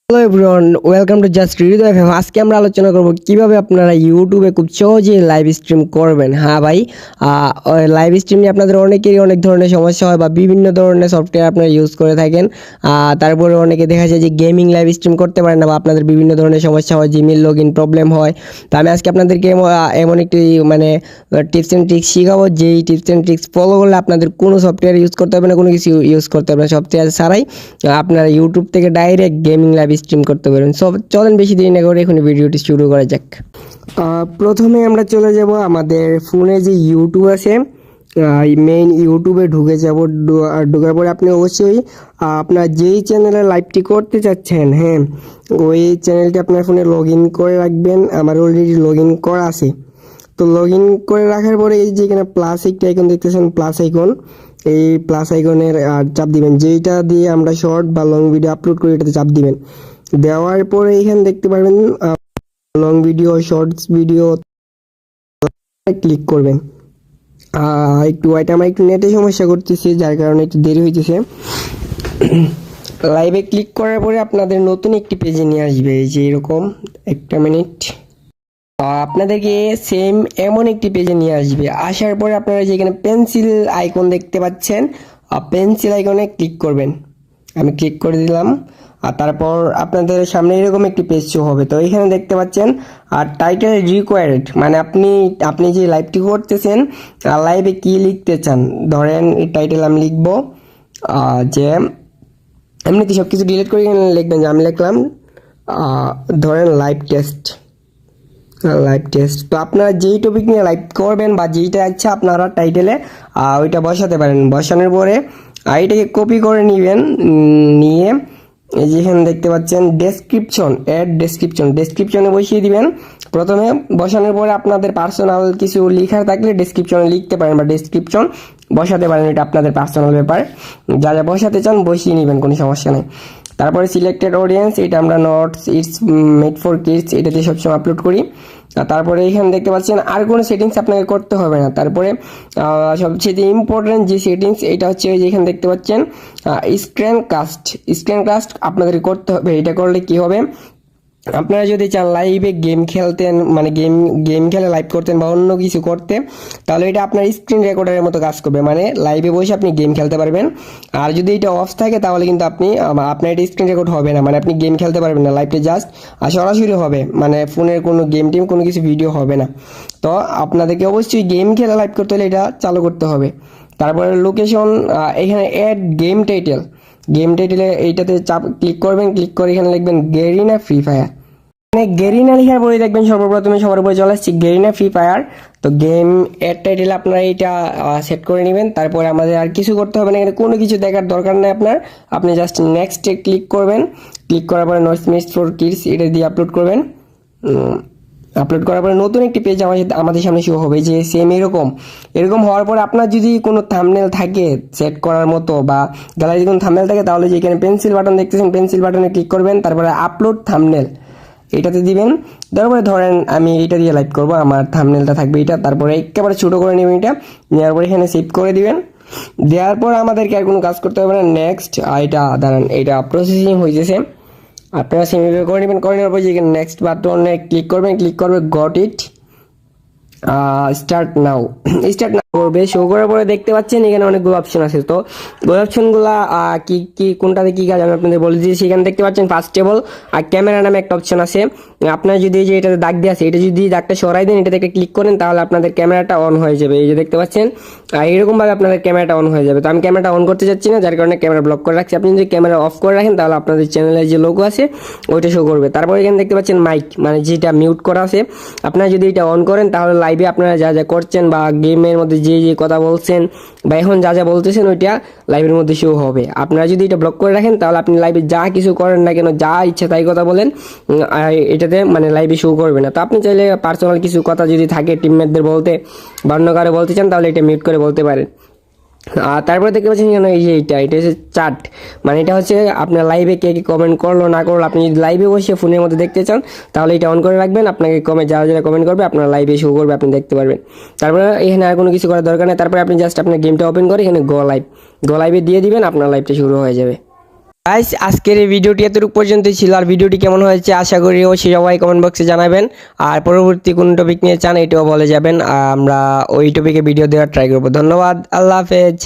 Hello everyone, welcome to just Hridoy FM. আজকে আমরা আলোচনা করব কিভাবে আপনারা ইউটিউবে খুব সহজেই লাইভ স্ট্রিম করবেন। হ্যাঁ ভাই, লাইভ স্ট্রিম নিয়ে আপনাদের অনেকেরই অনেক ধরনের সমস্যা হয় বা বিভিন্ন ধরনের সফটওয়্যার আপনারা ইউজ করে থাকেন। তারপরে অনেকে দেখা যায় যে গেমিং লাইভ স্ট্রিম করতে পারেন না বা আপনাদের বিভিন্ন ধরনের সমস্যা হয়, জিমেল লগ ইন প্রবলেম হয়। তো আমি আজকে আপনাদেরকে এমন একটি টিপস অ্যান্ড ট্রিক্স শিখাবো, যেই টিপস অ্যান্ড ট্রিক্স ফলো করলে আপনাদের কোনো সফটওয়্যার ইউজ করতে হবে না, কোনো কিছু ইউজ করতে হবে না, সফটওয়্যার ছাড়াই আপনারা ইউটিউব থেকে ডাইরেক্ট গেমিং লাইভ স্ট্রিম করতে পারবেন। সব চলেন বেশি দেরি না করে এখন ভিডিওটি শুরু করা যাক। প্রথমে আমরা চলে যাব আমাদের ফোনে যে ইউটিউব আছে, মেইন ইউটিউবে ঢুকে যাব। ঢোকার পরে আপনি অবশ্যই আপনার যেই চ্যানেলে লাইভটি করতে চাচ্ছেন, হ্যাঁ, ওই চ্যানেলটি আপনার ফোনে লগ ইন করে রাখবেন। আমার অলরেডি লগ ইন করা আছে। তো লগ ইন করে রাখার পরে এই যে এখানে প্লাস একটা আইকন দেখতেছেন, প্লাস আইকন, এই প্লাস আইকনের চাপ দিবেন। যেইটা দিয়ে আমরা শর্ট বা লং ভিডিও আপলোড করি এটাতে চাপ দিবেন। দেওয়ার পরে এখানে দেখতে পারবেন long video, shorts video click করবেন। একটু ওয়াইট, আমার একটু নেটে সমস্যা করতেছে যার কারণে একটু দেরি হইতেছে। লাইভে ক্লিক করার পরে আপনাদের নতুন একটি পেজে নিয়ে আসবে, এই যে এরকম। একটা মিনিট, আপনাদেরকে সেম এমন একটি পেজে নিয়ে আসবে। আসার পরে আপনারা যেখানে পেন্সিল আইকন দেখতে পাচ্ছেন, পেন্সিল আইকনে ক্লিক করবেন। আমি ক্লিক করে দিলাম। আর তারপর আপনাদের সামনে এরকম একটি পেজ শো হবে। তো এখানে দেখতে পাচ্ছেন আর টাইটেল রিকোয়ার্ড, মানে আপনি যে লাইভটি করতেছেন, লাইভে কি লিখতে চান। ধরেন এই টাইটেল আমি লিখবো যে, এমনিতে সব কিছু ডিলিট করে লিখবেন যে আমি লিখলাম ধরেন লাইভ টেস্ট। তো আপনারা যেই টপিক নিয়ে লাইভ করবেন বা যেইটা ইচ্ছা আপনারা টাইটেলে ওইটা বসাতে পারেন। বসানোর পরে এটাকে কপি করে নেবেন। নিয়ে এই যেখানে দেখতে পাচ্ছেন ডেসক্রিপশন, অ্যাড ডেসক্রিপশনে বসিয়ে দিবেন। প্রথমে বসানোর পরে আপনাদের পার্সোনাল কিছু লেখা থাকলে ডেসক্রিপশনে লিখতে পারেন বা ডেসক্রিপশন বসাতে পারেন, এটা আপনাদের পার্সোনাল ব্যাপার। যা যা বসাতে চান বসিয়ে নেবেন, কোনো সমস্যা নেই। তারপরে সিলেক্টেড অডিয়েন্স, এটা আমরা নটস ইটস মেড ফর কিডস এটাতে সবসময় আপলোড করি। তারপরে এখানে দেখতে পাচ্ছেন আর কোনো সেটিংস আপনাকে করতে হবে না। তারপরে সবচেয়ে ইম্পর্টেন্ট যে সেটিংস, এটা হচ্ছে ওই যে এখানে দেখতে পাচ্ছেন স্ক্রিন কাস্ট আপনাদের করতে হবে। এটা করলে কি হবে, আপনারা যদি চান লাইভে গেম খেলতেন, মানে গেম খেলে লাইভ করতেন বা অন্য কিছু করতে, তাহলে এটা আপনার স্ক্রিন রেকর্ডারের মতো কাজ করবে, মানে লাইভে বসে আপনি গেম খেলতে পারবেন। আর যদি এটা অফ থাকে তাহলে কিন্তু আপনার এটা স্ক্রিন রেকর্ড হবে না, মানে আপনি গেম খেলতে পারবেন না, লাইভটা জাস্ট সরাসরি হবে, মানে ফোনের কোনো গেম টিম কোনো কিছু ভিডিও হবে না। তো আপনাদেরকে অবশ্যই গেম খেলে লাইভ করতে হলে এটা চালু করতে হবে। তারপরে লোকেশন, এখানে অ্যাড গেম টাইটেলে এইটাতে চাপ ক্লিক করবেন। ক্লিক করে এখানে লিখবেন গেরিনা ফ্রি ফায়ার। মানে গেরিনা লেখার পরে দেখবেন সর্বপ্রথমে সবার উপরে চলে আসছে গেরিনা ফ্রি ফায়ার। তো গেম এর টাইটেল আপনারা এইটা সেট করে নেবেন। তারপরে আমাদের আর কিছু করতে হবে না, এখানে কোনো কিছু দেখার দরকার নেই আপনার। আপনি জাস্ট নেক্সটে ক্লিক করবেন। ক্লিক করার পরে নটস মেড ফর কিডস এটা দিয়ে আপলোড করবেন। আপলোড করার পরে নতুন একটি পেজ আমাদের সামনে শো হবে, যে সেম এরকম হওয়ার পরে আপনার যদি কোনো থাম্বনেল থাকে সেট করার মতো বা গ্যালারিতে কোনো থাম্বনেল থাকে, তাহলে যেখানে পেন্সিল বাটন দেখতেছেন পেন্সিল বাটনে ক্লিক করবেন। তারপরে আপলোড থাম্বনেল এটাতে দিবেন। তারপরে ধরেন আমি এটা দিয়ে লাইভ করবো, আমার থাম্বনেলটা থাকবে এটা। তারপরে একেবারে ছোটো করে নেবেন, এটা নেওয়ার পরে এখানে সেভ করে দিবেন। দেওয়ার পর আমাদেরকে আর কোনো কাজ করতে হবে না। নেক্সট এটা দাঁড়ান, এটা প্রসেসিং হয়েছে, আপনারা সিমিলার করে নেবেন। করে নেওয়ার পর যেখানে নেক্সট বাটনে ক্লিক করবেন, ক্লিক করবে গট ইট, স্টার্ট নাও করবে। শো করার পরে দেখতে পাচ্ছেন এখানে অনেকগুলো অপশন আছে। তো ওই অপশনগুলো কি কোনটাতে কি কাজ আমি আপনাদের বলে দিয়েছি। সেখানে দেখতে পাচ্ছেন ফার্স্ট অফ অল ক্যামেরা নামে একটা অপশন আছে। আপনার যদি এই যে এটাতে দাগ দিয়ে আছে, এটা যদি দাগটা সরাই দেন, এটাতে একটা ক্লিক করেন, তাহলে আপনাদের ক্যামেরাটা অন হয়ে যাবে। এই যে দেখতে পাচ্ছেন এরকমভাবে আপনাদের ক্যামেরাটা অন হয়ে যাবে। তো আমি ক্যামেরাটা অন করতে যাচ্ছি না, যার কারণে ক্যামেরা ব্লক করে রাখছি। আপনি যদি ক্যামেরা অফ করে রাখেন তাহলে আপনাদের চ্যানেলের যে লোগো আছে ওইটা শো করবে। তারপর এখানে দেখতে পাচ্ছেন মাইক, মানে যেটা মিউট করা আছে, আপনারা যদি এটা অন করেন তাহলে লাইভে আপনারা যা যা করছেন বা গেমের মধ্যে যে কথা বলছেন বা এখন যা যা বলতেছেন ওইটা লাইভের মধ্যে শো হবে। আপনারা যদি এটা ব্লক করে রাখেন তাহলে আপনি লাইভে যা কিছু করেন না কেন, যা ইচ্ছা তাই কথা বলেন, এটাতে মানে লাইভে শো করবে না। তো আপনি চাইলে পার্সোনাল কিছু কথা যদি থাকে টিমমেটদের বলতে বা অন্য কারো বলতে চান, তাহলে এটা মিউট করে বলতে পারেন। আর তারপরে দেখতে পাচ্ছেন কেন এই যে এটা হচ্ছে চার্ট, মানে এটা হচ্ছে আপনার লাইভে কে কমেন্ট করলো না করলো, আপনি যদি লাইভে বসে ফোনের মধ্যে দেখতে চান তাহলে এটা অন করে রাখবেন। আপনাকে যারা যারা কমেন্ট করবে আপনার লাইভে শো করবে, আপনি দেখতে পারবেন। তারপরে এখানে আর কোনো কিছু করার দরকার নেই। তারপরে আপনি জাস্ট আপনার গেমটা ওপেন করে এখানে গো লাইভে দিয়ে দিবেন, আপনার লাইভটা শুরু হয়ে যাবে। গাইস আজকের এই ভিডিওটি এতটুকু পর্যন্ত ছিল। আর ভিডিওটি কেমন হয়েছে আশা করি অবশ্যই সবাই কমেন্ট বক্সে জানাবেন। আর পরবর্তী কোন টপিক নিয়ে চান এটাও বলে যাবেন, আমরা ওই টপিকে ভিডিও দেওয়ার ট্রাই করবো। ধন্যবাদ, আল্লাহ হাফেজ।